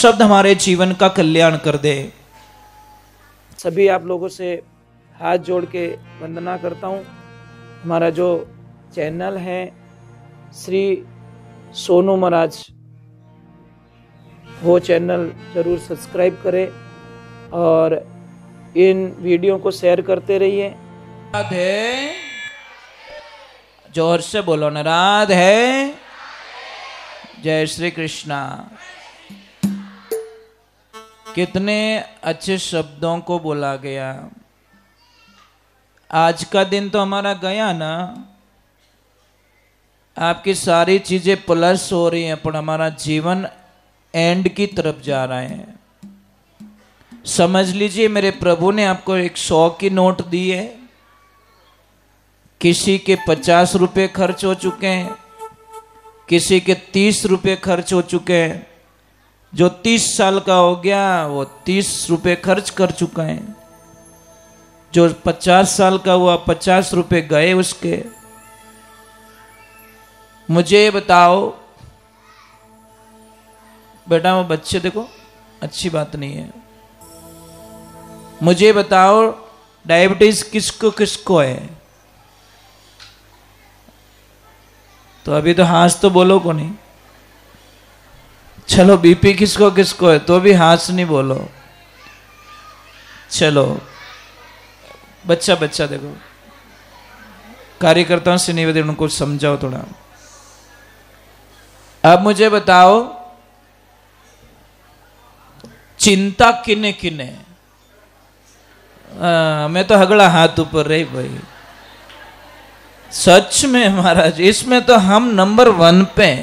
शब्द हमारे जीवन का कल्याण कर दे। सभी आप लोगों से हाथ जोड़ के वंदना करता हूँ। हमारा जो चैनल है श्री सोनू महाराज, वो चैनल जरूर सब्सक्राइब करें और इन वीडियो को शेयर करते रहिए। राधे, जोर से बोलो ना, राधे। जय श्री कृष्णा। कितने अच्छे शब्दों को बोला गया। आज का दिन तो हमारा गया ना, आपकी सारी चीजें प्लस हो रही हैं, पर हमारा जीवन एंड की तरफ जा रहा है। समझ लीजिए, मेरे प्रभु ने आपको एक 100 की नोट दी है, किसी के 50 रुपए खर्च हो चुके हैं, किसी के 30 रुपए खर्च हो चुके हैं। जो 30 साल का हो गया वो 30 रुपए खर्च कर चुका है। जो 50 साल का हुआ 50 रुपए गए उसके। मुझे बताओ बेटा, वो बच्चे देखो, अच्छी बात नहीं है। मुझे बताओ डायबिटीज किसको किसको है? तो अभी तो हाथ तो बोलो को नहीं। चलो बीपी किसको किसको है, तो भी हाथ नहीं बोलो। चलो बच्चा बच्चा देखो, कार्यकर्ताओं से निवेदन, उनको समझाओ थोड़ा। अब मुझे बताओ चिंता किने किने? मैं तो हगड़ा हाथ ऊपर रही भाई। सच में महाराज, इसमें तो हम नंबर 1 पे।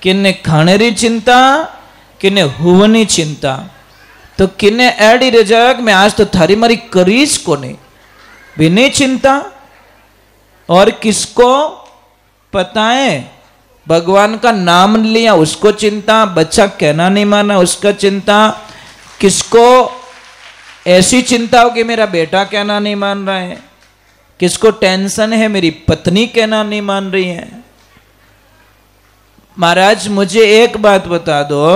किन्ने खाने री चिंता, किन्ने हुवनी चिंता, तो किन्ने एडी रजाक में आज तो थारी मारी करीज को नहीं बिना चिंता। और किसको पता है, भगवान का नाम लिया उसको चिंता, बच्चा कहना नहीं माना उसका चिंता, किसको ऐसी चिंता हो कि मेरा बेटा कहना नहीं मान रहा है, किसको टेंशन है मेरी पत्नी कहना नहीं मान रही है। महाराज मुझे एक बात बता दो,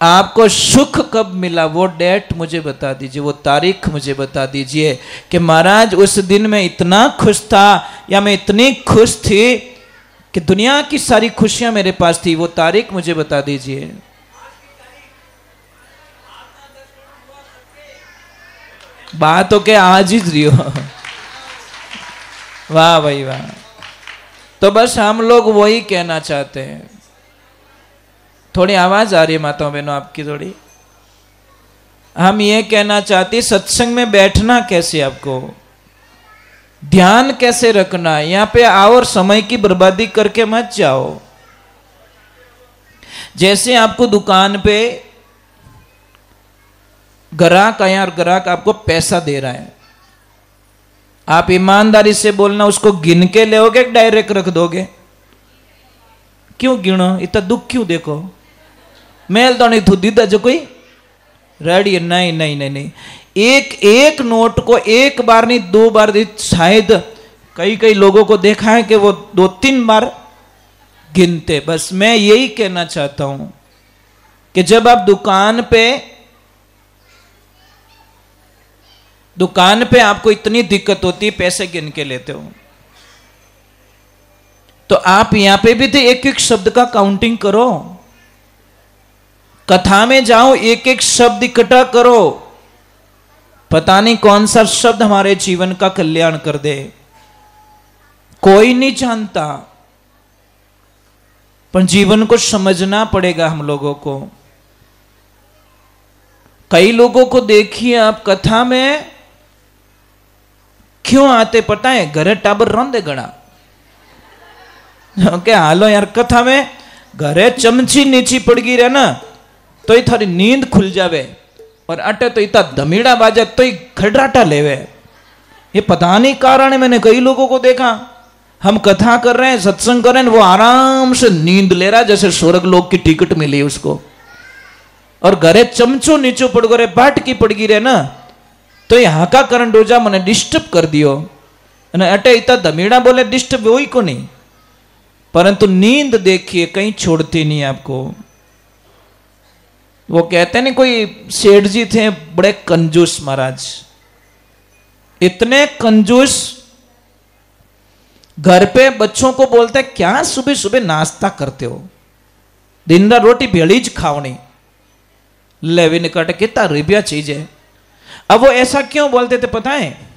आपको सुख कब मिला, वो डेट मुझे बता दीजिए, वो तारीख मुझे बता दीजिए कि महाराज उस दिन मैं इतना खुश था या मैं इतनी खुश थी कि दुनिया की सारी खुशियां मेरे पास थी। वो तारीख मुझे बता दीजिए। बात तो क्या आज ही रही हो। वाह भाई वाह। तो बस हम लोग वही कहना चाहते हैं। थोड़ी आवाज आ रही है माताओं बहनों आपकी थोड़ी। हम ये कहना चाहते हैं, सत्संग में बैठना कैसे, आपको ध्यान कैसे रखना है। यहां पे आओ और समय की बर्बादी करके मत जाओ। जैसे आपको दुकान पे ग्राहक आया और ग्राहक आपको पैसा दे रहा है, आप ईमानदारी से बोलना, उसको गिन के लेओगे डायरेक्ट रख दोगे? क्यों गिनो, इतना दुख क्यों? देखो मेल तो नहीं थू दीदा जो कोई रेडी है। नहीं नहीं नहीं नहीं, एक एक नोट को एक बार नहीं 2 बार दी। शायद कई कई लोगों को देखा है कि वो 2-3 बार गिनते। बस मैं यही कहना चाहता हूं कि जब आप दुकान पे आपको इतनी दिक्कत होती है, पैसे गिन के लेते हो, तो आप यहां पे भी तो एक एक शब्द का काउंटिंग करो। कथा में जाओ, एक एक शब्द इकट्ठा करो। पता नहीं कौन सा शब्द हमारे जीवन का कल्याण कर दे, कोई नहीं जानता। पर जीवन को समझना पड़ेगा हम लोगों को। कई लोगों को देखिए आप कथा में क्यों आते पता है? घरे टाबर रोंदे गणा क्या हालो यार, कथा में घरे चमची नीची पड़ गई रहे ना तो ही थारी नींद खुल जावे, और अटे तो इतना धमीड़ा बाजा तो ही खड़राटा लेवे। ये पता नहीं कारण है। मैंने कई लोगों को देखा, हम कथा कर रहे हैं, सत्संग कर रहे हैं, वो आराम से नींद ले रहा है जैसे स्वर्ग लोक की टिकट मिली उसको, और घरे चमचो नीचो पड़ गए, बाट की पड़ गई रहे ना तो यहाँ का करण डोजा मैंने डिस्टर्ब कर दियो। अटे इतना धमीड़ा बोले डिस्टर्ब वही को नहीं। परंतु नींद देखिए कहीं छोड़ती नहीं आपको। वो कहते नहीं, कोई सेठ जी थे बड़े कंजूस महाराज, इतने कंजूस, घर पे बच्चों को बोलते क्या सुबह सुबह नाश्ता करते हो, दिन रात रोटी भेड़ीज खावनी, लेवी निकट कितना रुपया चीज है। अब वो ऐसा क्यों बोलते थे पता है?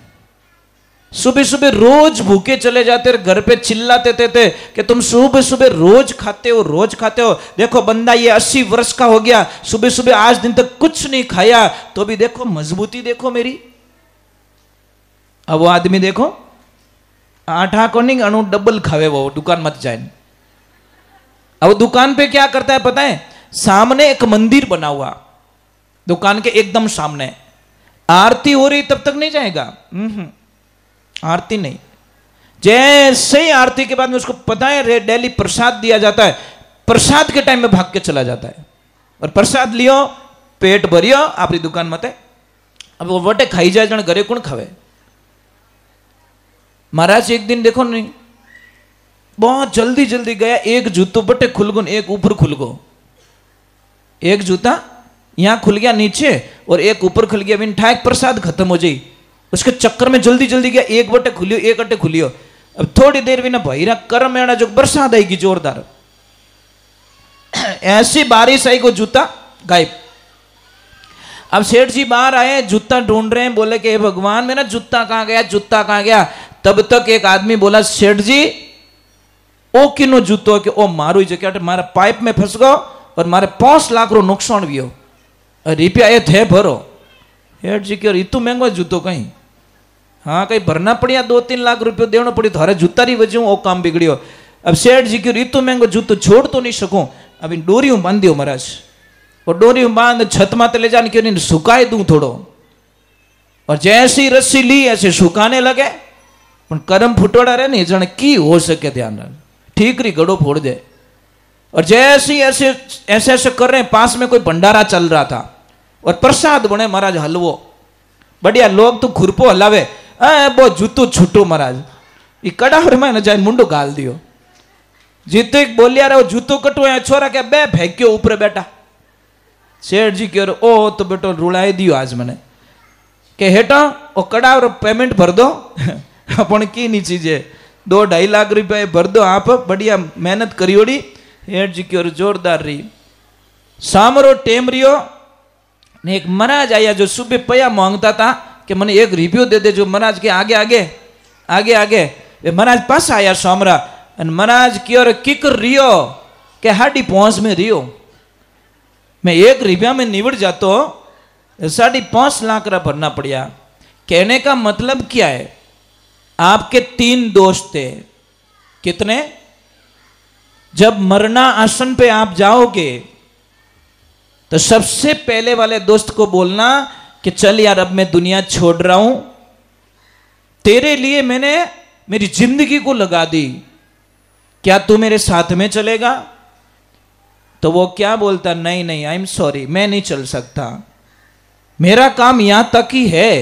सुबह सुबह रोज भूखे चले जाते और घर पे चिल्लाते थे कि तुम सुबह सुबह रोज खाते हो, रोज खाते हो। देखो बंदा ये 80 वर्ष का हो गया, सुबह सुबह आज दिन तक कुछ नहीं खाया, तो भी देखो मजबूती देखो मेरी। अब वो आदमी देखो 8 को नहीं अणु डबल खावे, वो दुकान मत जाए। अब दुकान पे क्या करता है पता है? सामने एक मंदिर बना हुआ, दुकान के एकदम सामने आरती हो रही तब तक नहीं जाएगा, आरती नहीं, जैसे ही आरती के बाद में उसको पता है डेली प्रसाद दिया जाता है, प्रसाद के टाइम में भाग के चला जाता है और प्रसाद लियो, पेट भरियो, आपकी दुकान मत है। अब वो वटे खाई जाए जन घरे कौन खावे। महाराज एक दिन देखो नहीं, बहुत जल्दी जल्दी गया, एक जूतो बटे खुल गो, एक ऊपर खुल गो, एक जूता यहां खुल गया नीचे और एक ऊपर खुल गया, बिन ठाक प्रसाद खत्म हो जाई। उसके चक्कर में जल्दी जल्दी गया, एक बटे खुलियो, एक अटे खुलियो। अब थोड़ी देर भी ना भाई कर्म में जो बरसात आएगी जोरदार, ऐसी बारिश आई को जूता गायब। अब सेठ जी बाहर आए, जूता ढूंढ रहे हैं, बोले कि भगवान मेरा जूता कहां गया, जूता कहां गया। तब तक एक आदमी बोला, सेठ जी ओ किनो जूतो के ओ मारो जगह मारा पाइप में फंस गो और मारे 5 लाख रो नुकसान भी हो, रुपया ये थे भरो। सेठ जी के इतु महंगो जूतो कहीं, हाँ कहीं भरना पड़िया, 2-3 लाख रुपये देना पड़ी, थारे जूता री वजह वो काम बिगड़ियो। अब सेठ जी के इतु महंगो जूतो छोड़ तो नहीं सकूं, अभी डोरियों बांध दियो महाराज, और डोरियों बांध छत माते ले जाने क्यों नहीं सुखाए दूं थोड़ो। और जैसी रस्सी ली ऐसे सुखाने लगे, पर कर्म फुटोड़ा रहे नहीं जाने की हो सके, ध्यान रख ठीकरी गड़ो फोड़ दे। और जैसे ऐसे ऐसे ऐसे कर रहे हैं, पास में कोई भंडारा चल रहा था और प्रसाद बने महाराज हलवो बढ़िया, लोग तो खुरपो हलावे, वो जूतो छूटो महाराज, ये कड़ावर में न जाए मुंडो गाल दियो। जीते बोलिया रे वो जूतो कटो है, छोरा क्या बे फेंक्यो ऊपर बेटा। सेठ जी कह रहे ओ तो बेटो रुलाई दियो आज मैंने के हेटा ओ कड़ावर पेमेंट भर दो अपन की नहीं चीजें 2-2.5 लाख रुपये भर दो, आप बढ़िया मेहनत करियोड़ी। हेठ जी की ओर जोरदार रही, सामरो टेम रियो ने एक महाराज आया जो सुबह पया मांगता था कि मैंने 1 रुपयो दे दे, जो महाराज के आगे आगे आगे आगे वे महाराज पास आया सामरा, महाराज की ओर किकर रियो के हाडी पहुंच में रियो, मैं 1 रुपया में निवड़ जातो 5.5 लाख रा भरना पड़िया। कहने का मतलब क्या है? आपके 3 दोस्त थे, कितने? जब मरना आसन पे आप जाओगे तो सबसे पहले वाले दोस्त को बोलना कि चल यार अब मैं दुनिया छोड़ रहा हूं, तेरे लिए मैंने मेरी जिंदगी को लगा दी, क्या तू मेरे साथ में चलेगा? तो वो क्या बोलता, नहीं नहीं आई एम सॉरी, मैं नहीं चल सकता, मेरा काम यहां तक ही है।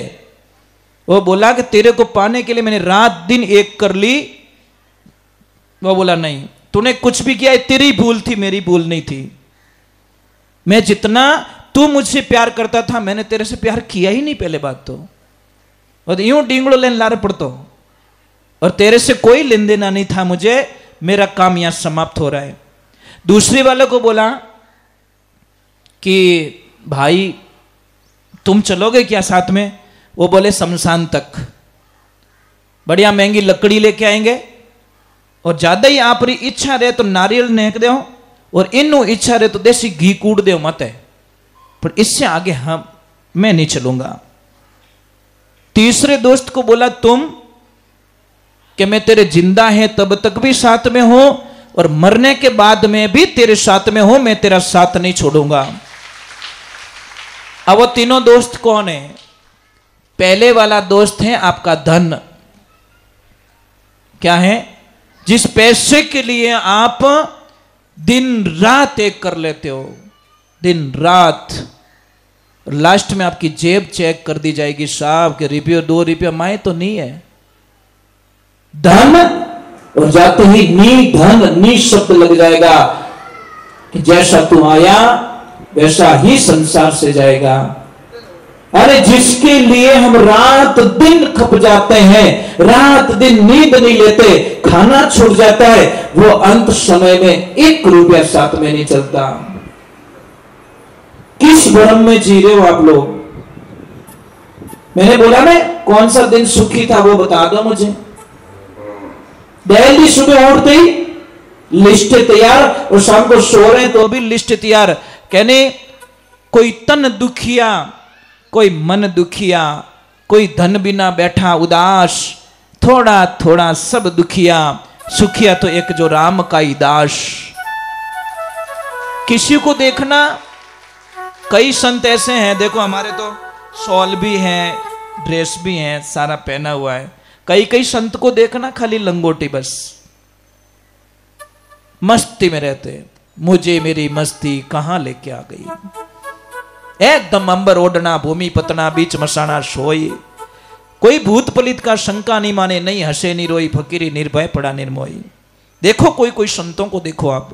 वो बोला कि तेरे को पाने के लिए मैंने रात दिन एक कर ली। वो बोला नहीं, तूने कुछ भी किया तेरी भूल थी, मेरी भूल नहीं थी। मैं जितना तू मुझसे प्यार करता था मैंने तेरे से प्यार किया ही नहीं पहले बात तो, और यूं डिंगड़ो लेन लारे पड़तो, और तेरे से कोई लेन देना नहीं था मुझे, मेरा काम यहां समाप्त हो रहा है। दूसरे वाले को बोला कि भाई तुम चलोगे क्या साथ में? वो बोले शमशान तक, बढ़िया महंगी लकड़ी लेके आएंगे, और ज्यादा ही आप री इच्छा रहे तो नारियल नेक दो, और इनू इच्छा रहे तो देसी घी कूट दो मत है, पर इससे आगे हम मैं नहीं चलूंगा। तीसरे दोस्त को बोला तुम कि मैं तेरे जिंदा है तब तक भी साथ में हूं, और मरने के बाद में भी तेरे साथ में हूं, मैं तेरा साथ नहीं छोड़ूंगा। अब वो तीनों दोस्त कौन है? पहले वाला दोस्त है आपका धन। क्या है? जिस पैसे के लिए आप दिन रात एक कर लेते हो, दिन रात, लास्ट में आपकी जेब चेक कर दी जाएगी, साहब के रुपये 2 रुपये माए तो नहीं है। धन और जाते ही नी धन नी शब्द लग जाएगा कि जैसा तू आया वैसा ही संसार से जाएगा। अरे जिसके लिए हम रात दिन खप जाते हैं, रात दिन नींद नहीं लेते, खाना छूट जाता है, वो अंत समय में 1 रुपया साथ में नहीं चलता। किस भ्रम में जी रहे हो आप लोग? मैंने बोला ना कौन सा दिन सुखी था वो बता दो मुझे। डेली सुबह उठते ही लिस्ट तैयार और शाम को सो रहे तो भी लिस्ट तैयार। कहने कोई तन दुखिया, कोई मन दुखिया, कोई धन बिना बैठा उदास, थोड़ा थोड़ा सब दुखिया, सुखिया तो एक जो राम का ही दास। किसी को देखना, कई संत ऐसे हैं, देखो हमारे तो शॉल भी है, ड्रेस भी है, सारा पहना हुआ है। कई कई संत को देखना खाली लंगोटी, बस मस्ती में रहते। मुझे मेरी मस्ती कहां लेके आ गई, एकदम अंबर ओढ़ना, भूमि पतना, बीच मसाना सोई। कोई भूत पलित का शंका नहीं माने, नहीं हंसे नहीं रोई, फकीरी निर्भय पड़ा निर्मोही। देखो कोई कोई संतों को देखो आप,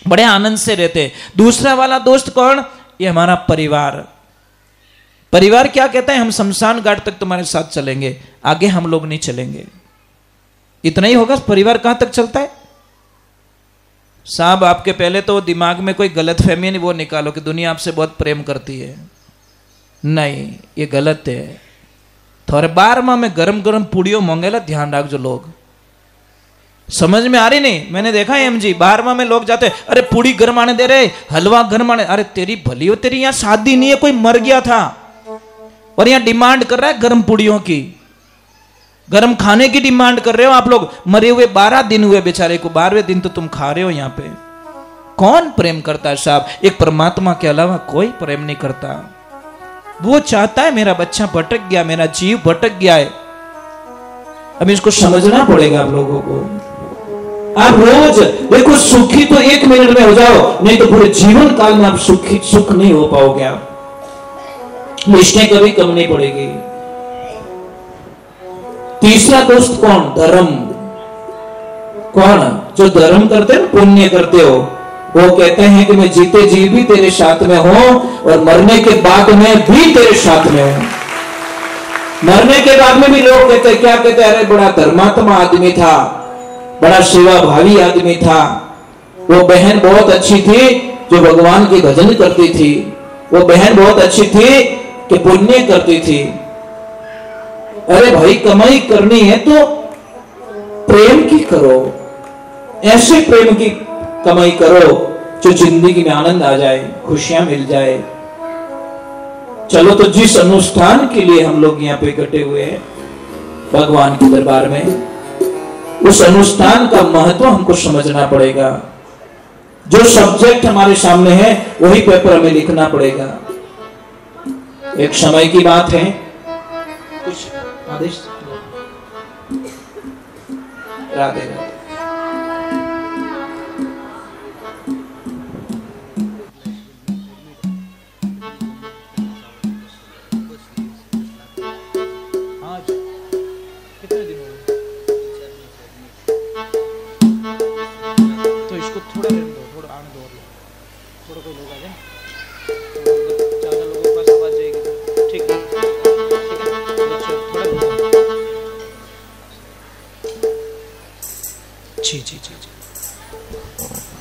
बड़े आनंद से रहते। दूसरा वाला दोस्त कौन? ये हमारा परिवार। परिवार क्या कहता है? हम शमशान घाट तक तुम्हारे साथ चलेंगे, आगे हम लोग नहीं चलेंगे। इतना ही होगा। परिवार कहां तक चलता है साहब? आपके पहले तो दिमाग में कोई गलत फहमी नहीं वो निकालो कि दुनिया आपसे बहुत प्रेम करती है। नहीं, ये गलत है। थोड़े 12वां में गरम गरम पूड़ियों मांगेला, ध्यान रख जो लोग। समझ में आ रही नहीं? मैंने देखा है एमजी 12वां में लोग जाते, अरे पूड़ी गर्म आने दे रहे, हलवा गर्म आने। अरे तेरी भली हो, तेरी यहां शादी नहीं है, कोई मर गया था और यहां डिमांड कर रहा है गर्म पूड़ियों की, गर्म खाने की डिमांड कर रहे हो आप लोग। मरे हुए 12 दिन हुए बेचारे को, 12वें दिन तो तुम खा रहे हो यहां पे। कौन प्रेम करता है साहब? एक परमात्मा के अलावा कोई प्रेम नहीं करता। वो चाहता है मेरा बच्चा भटक गया, मेरा जीव भटक गया है। अब इसको समझना पड़ेगा आप लोगों को। आप रोज देखो, सुखी तो 1 मिनट में हो जाओ, नहीं तो पूरे जीवन काल में आप सुख नहीं हो पाओगे। आप लिस्टें कभी कम नहीं पड़ेगी। तीसरा दोस्त कौन? धर्म। कौन? जो धर्म करते हो, पुण्य करते हो, वो कहते हैं कि मैं जीते जी भी तेरे साथ में हूं और मरने के बाद में भी तेरे साथ में हूं। मरने के बाद में भी लोग कहते हैं, क्या कहते हैं? अरे बड़ा धर्मात्मा आदमी था, बड़ा सेवा भावी आदमी था, वो बहन बहुत अच्छी थी जो भगवान की भजन करती थी, वो बहन बहुत अच्छी थी कि पुण्य करती थी। अरे भाई, कमाई करनी है तो प्रेम की करो, ऐसे प्रेम की कमाई करो जो जिंदगी में आनंद आ जाए, खुशियां मिल जाए। चलो तो जिस अनुष्ठान के लिए हम लोग यहाँ पे इकट्ठे हुए हैं भगवान के दरबार में, उस अनुष्ठान का महत्व हमको समझना पड़ेगा। जो सब्जेक्ट हमारे सामने है वही पेपर हमें लिखना पड़ेगा। एक समय की बात है, कुछ आदेश। राधे राधे। कितने दिन हो गए? तो इसको थोड़ा रहने दो, थोड़ा आने दो, थोड़ा कोई लोग आ जाए, ज्यादा लोगों के पास आवाज जाएगी तो ठीक है, ठीक है। थोड़ा जी जी जी जी।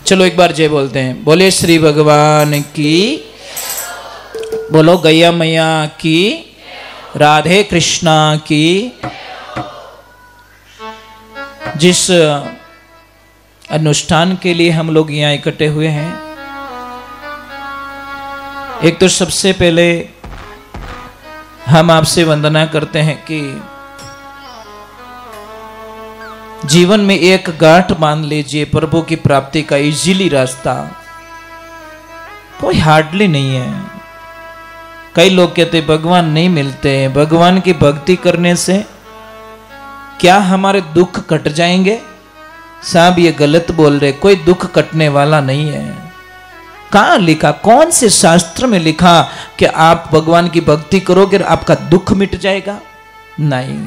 चलो एक बार जय बोलते हैं। बोले श्री भगवान की, बोलो गैया मैया की, राधे कृष्णा की। जिस अनुष्ठान के लिए हम लोग यहाँ इकट्ठे हुए हैं, एक तो सबसे पहले हम आपसे वंदना करते हैं कि जीवन में एक गांठ बांध लीजिए प्रभु की प्राप्ति का इजीली रास्ता। कोई हार्डली नहीं है। कई लोग कहते भगवान नहीं मिलते हैं, भगवान की भक्ति करने से क्या हमारे दुख कट जाएंगे? साहब ये गलत बोल रहे, कोई दुख कटने वाला नहीं है। कहां लिखा, कौन से शास्त्र में लिखा कि आप भगवान की भक्ति करोगे आपका दुख मिट जाएगा? नहीं।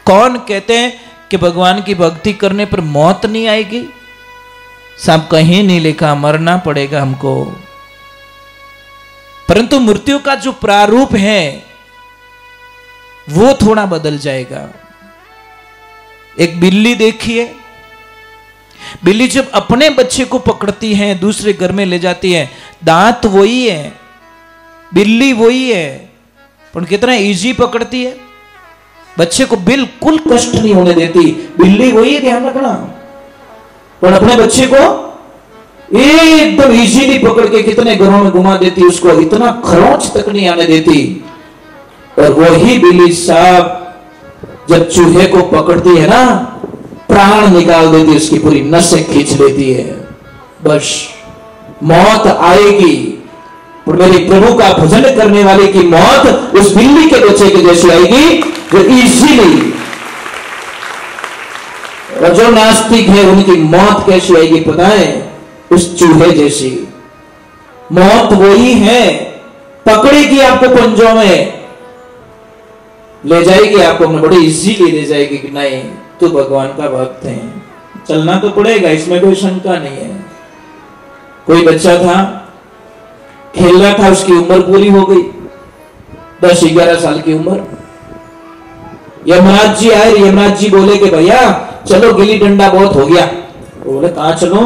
कौन कहते हैं कि भगवान की भक्ति करने पर मौत नहीं आएगी? साहब कहीं नहीं लिखा मरना पड़ेगा हमको, परंतु मृत्यु का जो प्रारूप है वो थोड़ा बदल जाएगा। एक बिल्ली देखिए, बिल्ली जब अपने बच्चे को पकड़ती है दूसरे घर में ले जाती है, दांत वही है, बिल्ली वही है, पर कितना इजी पकड़ती है, बच्चे को बिल्कुल कष्ट नहीं होने देती। बिल्ली वही है, ध्यान रखना, पर अपने बच्चे को एकदम इजीली पकड़ के कितने घरों में घुमा देती, उसको इतना खरोंच तक नहीं आने देती। और वही बिल्ली साहब जब चूहे को पकड़ती है ना, प्राण निकाल देती, उसकी पूरी नसें खींच लेती है। बस मौत आएगी, और मेरे प्रभु का भजन करने वाले की मौत उस बिल्ली के बच्चे के जैसी आएगी जो इजीली। और जो नास्तिक है उनकी मौत कैसी आएगी पता है? उस चूहे जैसी। मौत वही है, पकड़ेगी आपको पंजों में, ले जाएगी आपको, बड़ी इजीली ले जाएगी कि नहीं तू भगवान का भक्त है, चलना तो पड़ेगा, इसमें कोई शंका नहीं है। कोई बच्चा था, खेल रहा था, उसकी उम्र पूरी हो गई, 10-11 साल की उम्र। यमराज जी आए, यमराज जी बोले कि भैया चलो गिल्ली डंडा बहुत हो गया। वो बोले कहां चलो?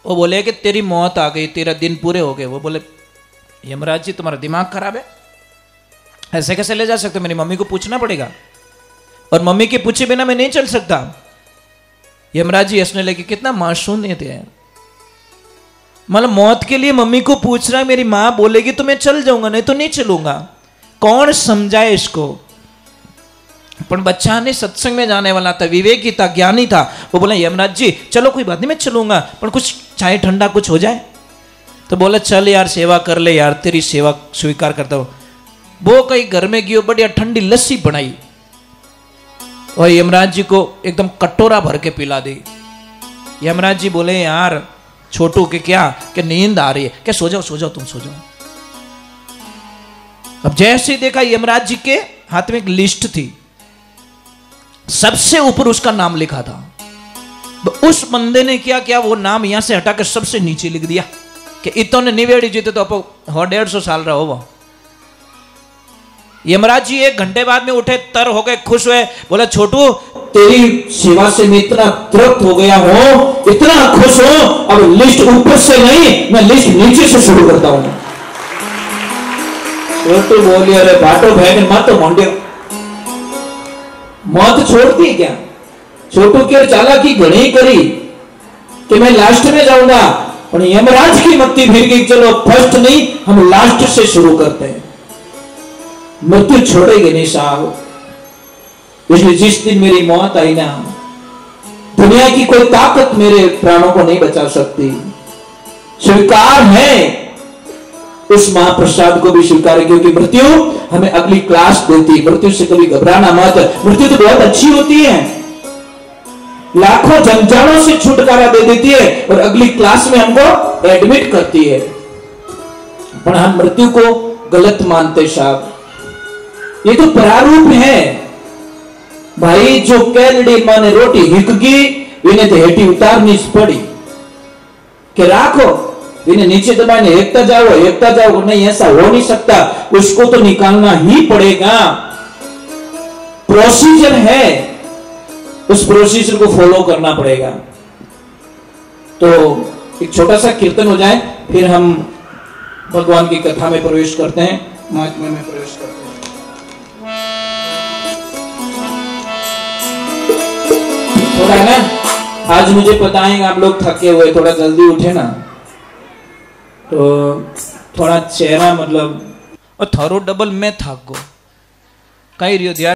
वो बोले कि तेरी मौत आ गई, तेरा दिन पूरे हो गए। वो बोले यमराज जी तुम्हारा दिमाग खराब है, ऐसे कैसे ले जा सकते, मेरी मम्मी को पूछना पड़ेगा, और मम्मी के पूछे बिना मैं नहीं चल सकता। यमराज जी हंसने लगे, कितना मासूम थे, मतलब मौत के लिए मम्मी को पूछ रहा है, मेरी मां बोलेगी तो मैं चल जाऊंगा, नहीं तो नहीं चलूंगा। कौन समझाए इसको? पर बच्चा ने सत्संग में जाने वाला था, विवेकी था, ज्ञानी था। वो बोला यमराज जी चलो कोई बात नहीं, मैं चलूंगा, पर कुछ चाय ठंडा कुछ हो जाए। तो बोला चल यार सेवा कर ले यार, तेरी सेवा स्वीकार करता हूं। वो कहीं घर में गयो, बढ़िया ठंडी लस्सी बनाई और यमराज जी को एकदम कटोरा भर के पिला दी। यमराज जी बोले यार छोटू के क्या कि नींद आ रही है, क्या सो जाओ सो जाओ तुम सो जाओ। अब जैसे ही देखा यमराज जी के हाथ में एक लिस्ट थी, सबसे ऊपर उसका नाम लिखा था। उस बंदे ने क्या किया, वो नाम यहां से हटाकर सबसे नीचे लिख दिया कि इतने निवेड़ी जीते तो आप 150 साल रहो। वो यमराज जी 1 घंटे बाद में उठे, तर हो गए, खुश हुए, बोला छोटू तेरी सेवा से मैं इतना तृप्त हो गया हूं, इतना खुश हूं, अब लिस्ट ऊपर से नहीं, मैं लिस्ट नीचे से शुरू करता हूं। छोटू बोली अरे बाटो बहन मत मोंडे, मौत छोड़ती क्या? छोटू की चालाकी घणी करी कि मैं लास्ट में जाऊंगा, और यमराज की मत्ती फिर गई, चलो फर्स्ट नहीं हम लास्ट से शुरू करते हैं। मृत्यु छोड़ेगी नहीं साहब। इसलिए जिस दिन मेरी मौत आई ना, दुनिया की कोई ताकत मेरे प्राणों को नहीं बचा सकती। स्वीकार है, उस महाप्रसाद को भी स्वीकार है, क्योंकि मृत्यु हमें अगली क्लास देती। मृत्यु से कभी घबराना मत, मृत्यु तो बहुत अच्छी होती है, लाखों जंजालों से छुटकारा दे देती है और अगली क्लास में हमको एडमिट करती है। पर हम मृत्यु को गलत मानते साहब, ये तो प्रारूप है भाई। जो कैलड़ी माने रोटी हिकगी, इन्हें तो हेटी उतारनी पड़ी कि राखो, इन्हें नीचे दबाने एकता जाओ, नहीं ऐसा हो नहीं सकता, उसको तो निकालना ही पड़ेगा। प्रोसीजर है, उस प्रोसीजर को फॉलो करना पड़ेगा। तो एक छोटा सा कीर्तन हो जाए, फिर हम भगवान की कथा में प्रवेश करते हैं, महात्म्य में प्रवेश करते हैं। थोड़ा ना आज मुझे पता है आप लोग थके हुए, थोड़ा जल्दी उठे ना, तो थोड़ा चेहरा मतलब और थारो डबल मैं थक गो कई रियो।